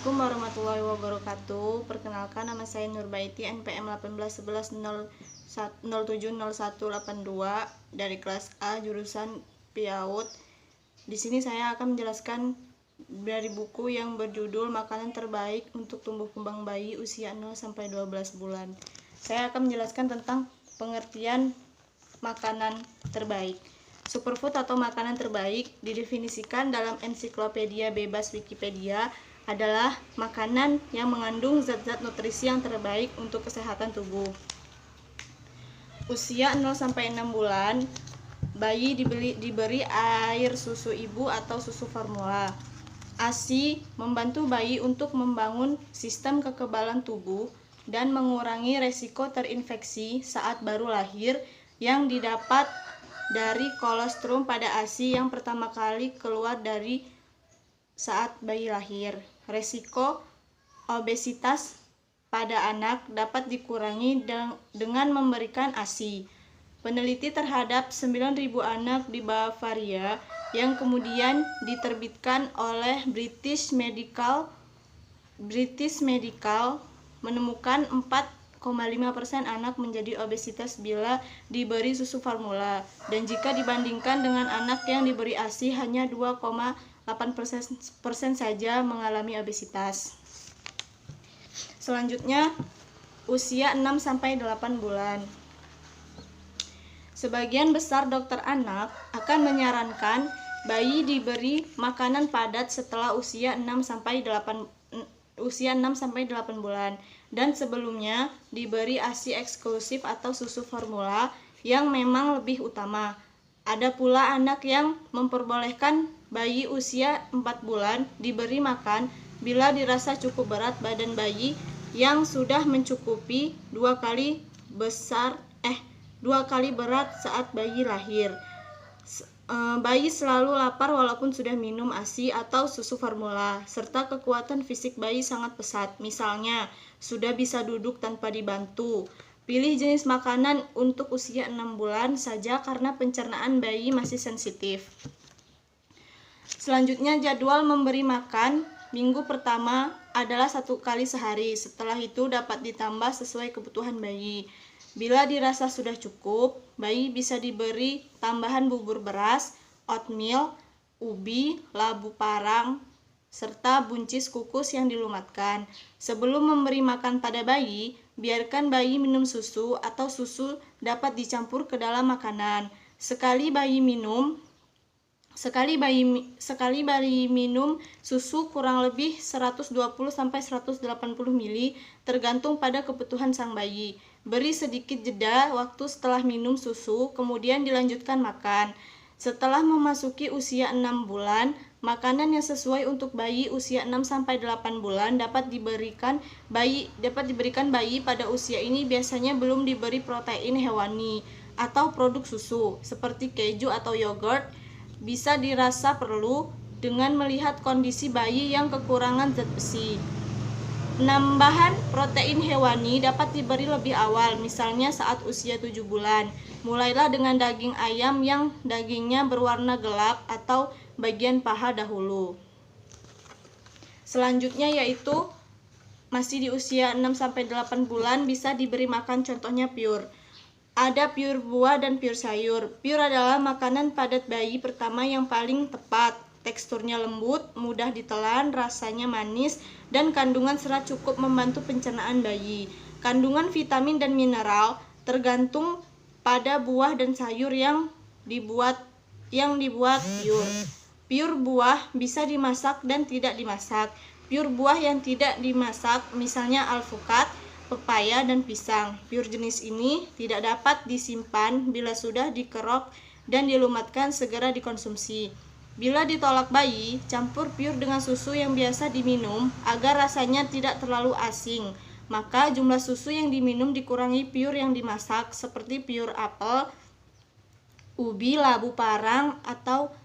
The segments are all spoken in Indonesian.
Assalamualaikum warahmatullahi wabarakatuh. Perkenalkan, nama saya Nurbaiti, NPM 1811070182 dari kelas A jurusan PIAUD. Di sini saya akan menjelaskan dari buku yang berjudul Makanan Terbaik untuk Tumbuh Kembang Bayi Usia 0 sampai 12 bulan. Saya akan menjelaskan tentang pengertian makanan terbaik. Superfood atau makanan terbaik didefinisikan dalam ensiklopedia bebas Wikipedia adalah makanan yang mengandung zat-zat nutrisi yang terbaik untuk kesehatan tubuh. Usia 0 sampai 6 bulan, bayi diberi air susu ibu atau susu formula. ASI membantu bayi untuk membangun sistem kekebalan tubuh dan mengurangi resiko terinfeksi saat baru lahir yang didapat dari kolostrum pada ASI yang pertama kali keluar dari saat bayi lahir. Resiko obesitas pada anak dapat dikurangi dengan memberikan ASI. Peneliti terhadap 9.000 anak di Bavaria yang kemudian diterbitkan oleh British Medical menemukan 4,5% anak menjadi obesitas bila diberi susu formula, dan jika dibandingkan dengan anak yang diberi ASI hanya 2,8% saja mengalami obesitas. Selanjutnya, usia 6 sampai 8 bulan. Sebagian besar dokter anak akan menyarankan bayi diberi makanan padat setelah usia 6 sampai 8 bulan, dan sebelumnya diberi ASI eksklusif atau susu formula yang memang lebih utama. Ada pula anak yang memperbolehkan bayi usia 4 bulan diberi makan bila dirasa cukup berat badan bayi yang sudah mencukupi 2 kali berat saat bayi lahir. Bayi selalu lapar walaupun sudah minum ASI atau susu formula, serta kekuatan fisik bayi sangat pesat, misalnya sudah bisa duduk tanpa dibantu. Pilih jenis makanan untuk usia 6 bulan saja karena pencernaan bayi masih sensitif. Selanjutnya, jadwal memberi makan minggu pertama adalah 1 kali sehari. Setelah itu dapat ditambah sesuai kebutuhan bayi. Bila dirasa sudah cukup, bayi bisa diberi tambahan bubur beras, oatmeal, ubi, labu parang, serta buncis kukus yang dilumatkan. Sebelum memberi makan pada bayi, biarkan bayi minum susu atau susu dapat dicampur ke dalam makanan. Sekali bayi minum susu kurang lebih 120 sampai 180 ml tergantung pada kebutuhan sang bayi. Beri sedikit jeda waktu setelah minum susu, kemudian dilanjutkan makan. Setelah memasuki usia 6 bulan, makanan yang sesuai untuk bayi usia 6 sampai 8 bulan dapat diberikan bayi pada usia ini biasanya belum diberi protein hewani atau produk susu seperti keju atau yogurt. Bisa dirasa perlu dengan melihat kondisi bayi yang kekurangan zat besi. Penambahan protein hewani dapat diberi lebih awal, misalnya saat usia 7 bulan. Mulailah dengan daging ayam yang dagingnya berwarna gelap atau bagian paha dahulu. Selanjutnya yaitu masih di usia 6 sampai 8 bulan bisa diberi makan, contohnya pure. Ada pure buah dan pure sayur. Pure adalah makanan padat bayi pertama yang paling tepat. Teksturnya lembut, mudah ditelan, rasanya manis, dan kandungan serat cukup membantu pencernaan bayi. Kandungan vitamin dan mineral tergantung pada buah dan sayur yang dibuat pure. Pure buah bisa dimasak dan tidak dimasak. Pure buah yang tidak dimasak misalnya alpukat, pepaya, dan pisang. Pure jenis ini tidak dapat disimpan bila sudah dikerok dan dilumatkan, segera dikonsumsi. Bila ditolak bayi, campur pure dengan susu yang biasa diminum agar rasanya tidak terlalu asing. Maka jumlah susu yang diminum dikurangi pure yang dimasak seperti pure apel, ubi, labu parang, atau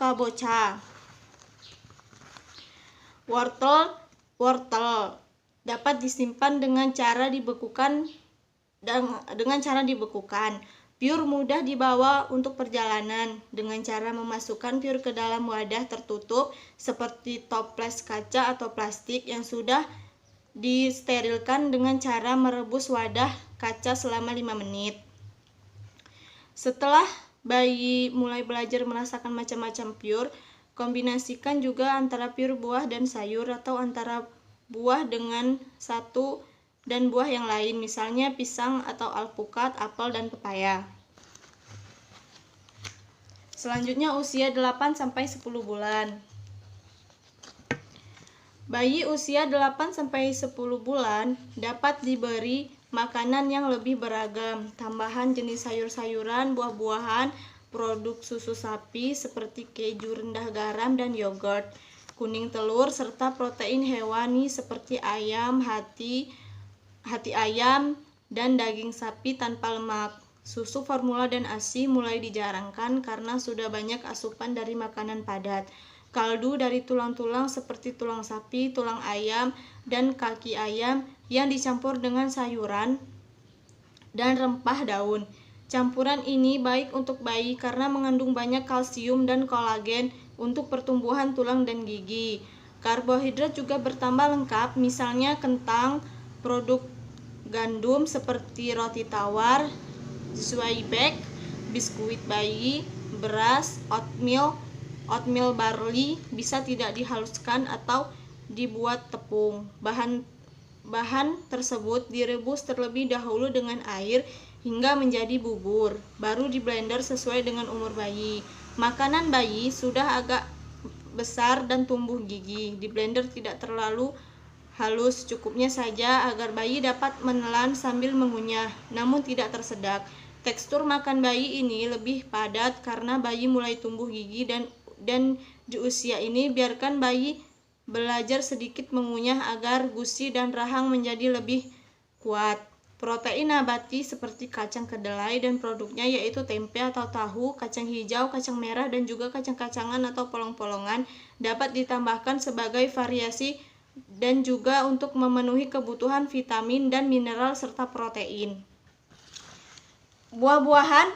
kabocha. Wortel dapat disimpan dengan cara dibekukan. Pure mudah dibawa untuk perjalanan dengan cara memasukkan pure ke dalam wadah tertutup seperti toples kaca atau plastik yang sudah disterilkan dengan cara merebus wadah kaca selama 5 menit. Setelah bayi mulai belajar merasakan macam-macam pure, kombinasikan juga antara pure buah dan sayur atau antara buah dengan satu dan buah yang lain, misalnya pisang atau alpukat, apel, dan pepaya. Selanjutnya usia 8-10 bulan. Bayi usia 8-10 bulan dapat diberi makanan yang lebih beragam, tambahan jenis sayur-sayuran, buah-buahan, produk susu sapi seperti keju rendah garam dan yogurt, kuning telur, serta protein hewani seperti ayam, hati ayam, dan daging sapi tanpa lemak. Susu formula dan ASI mulai dijarangkan karena sudah banyak asupan dari makanan padat. Kaldu dari tulang-tulang seperti tulang sapi, tulang ayam, dan kaki ayam yang dicampur dengan sayuran dan rempah daun. Campuran ini baik untuk bayi karena mengandung banyak kalsium dan kolagen untuk pertumbuhan tulang dan gigi. Karbohidrat juga bertambah lengkap, misalnya kentang, produk gandum seperti roti tawar, zwieback, biskuit bayi, beras, oatmeal barley bisa tidak dihaluskan atau dibuat tepung. Bahan tersebut direbus terlebih dahulu dengan air hingga menjadi bubur, baru di blender sesuai dengan umur bayi. Makanan bayi sudah agak besar dan tumbuh gigi. Di blender tidak terlalu halus, cukupnya saja agar bayi dapat menelan sambil mengunyah, namun tidak tersedak. Tekstur makan bayi ini lebih padat karena bayi mulai tumbuh gigi dan di usia ini biarkan bayi belajar sedikit mengunyah agar gusi dan rahang menjadi lebih kuat. Protein nabati seperti kacang kedelai dan produknya yaitu tempe atau tahu, kacang hijau, kacang merah, dan juga kacang-kacangan atau polong-polongan dapat ditambahkan sebagai variasi dan juga untuk memenuhi kebutuhan vitamin dan mineral serta protein. Buah-buahan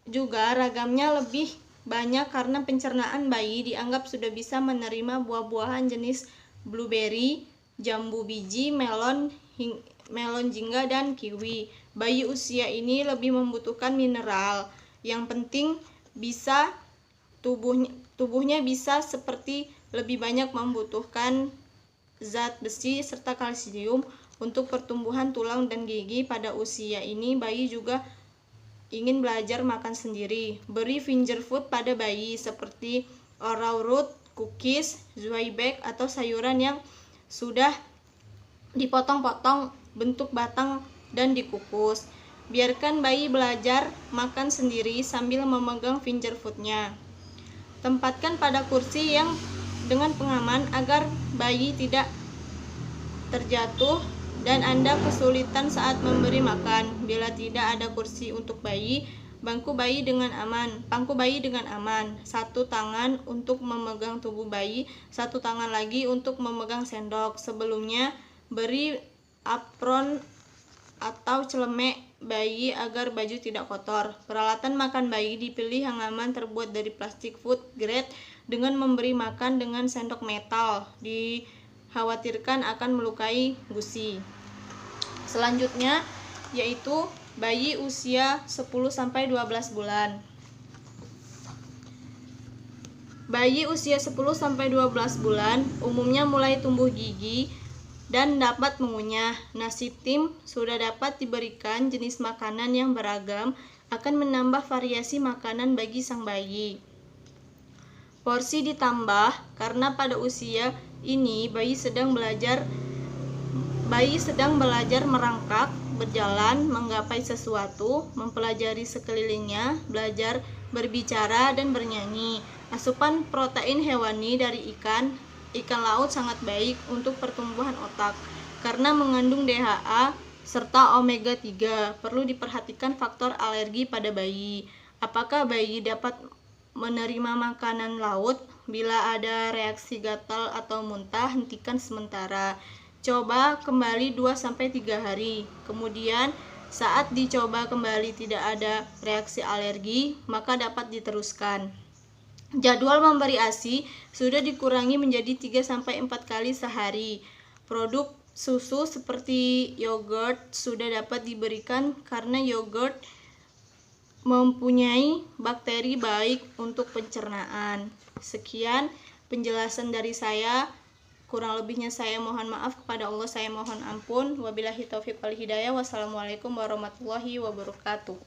juga ragamnya lebih banyak karena pencernaan bayi dianggap sudah bisa menerima buah-buahan jenis blueberry, jambu biji, melon, jingga, dan kiwi. Bayi usia ini lebih membutuhkan mineral. Yang penting bisa tubuhnya bisa seperti lebih banyak membutuhkan zat besi serta kalsium untuk pertumbuhan tulang dan gigi. Pada usia ini bayi juga ingin belajar makan sendiri. Beri finger food pada bayi seperti arrowroot, cookies, zwieback, atau sayuran yang sudah dipotong-potong bentuk batang dan dikukus. Biarkan bayi belajar makan sendiri sambil memegang finger foodnya. Tempatkan pada kursi yang dengan pengaman agar bayi tidak terjatuh dan Anda kesulitan saat memberi makan. Bila tidak ada kursi untuk bayi, pangku bayi dengan aman. Satu tangan untuk memegang tubuh bayi, satu tangan lagi untuk memegang sendok. Sebelumnya, beri apron atau celemek bayi agar baju tidak kotor. Peralatan makan bayi dipilih yang aman, terbuat dari plastik food grade dengan memberi makan dengan sendok metal. Dikhawatirkan akan melukai gusi. Selanjutnya yaitu bayi usia 10-12 bulan. Bayi usia 10-12 bulan umumnya mulai tumbuh gigi dan dapat mengunyah. Nasi tim sudah dapat diberikan. Jenis makanan yang beragam akan menambah variasi makanan bagi sang bayi. Porsi ditambah karena pada usia ini bayi sedang belajar merangkak, berjalan, menggapai sesuatu, mempelajari sekelilingnya, belajar berbicara dan bernyanyi. Asupan protein hewani dari ikan laut sangat baik untuk pertumbuhan otak karena mengandung DHA serta omega 3. Perlu diperhatikan faktor alergi pada bayi. Apakah bayi dapat menerima makanan laut? Bila ada reaksi gatal atau muntah, hentikan sementara. Coba kembali 2-3 hari. Kemudian Saat dicoba kembali tidak ada reaksi alergi, maka dapat diteruskan. Jadwal memberi ASI sudah dikurangi menjadi 3-4 kali sehari. Produk susu seperti yogurt sudah dapat diberikan karena yogurt mempunyai bakteri baik untuk pencernaan. Sekian penjelasan dari saya. Kurang lebihnya saya mohon maaf, kepada Allah saya mohon ampun. Wabillahi taufiq wal hidayah. Wassalamualaikum warahmatullahi wabarakatuh.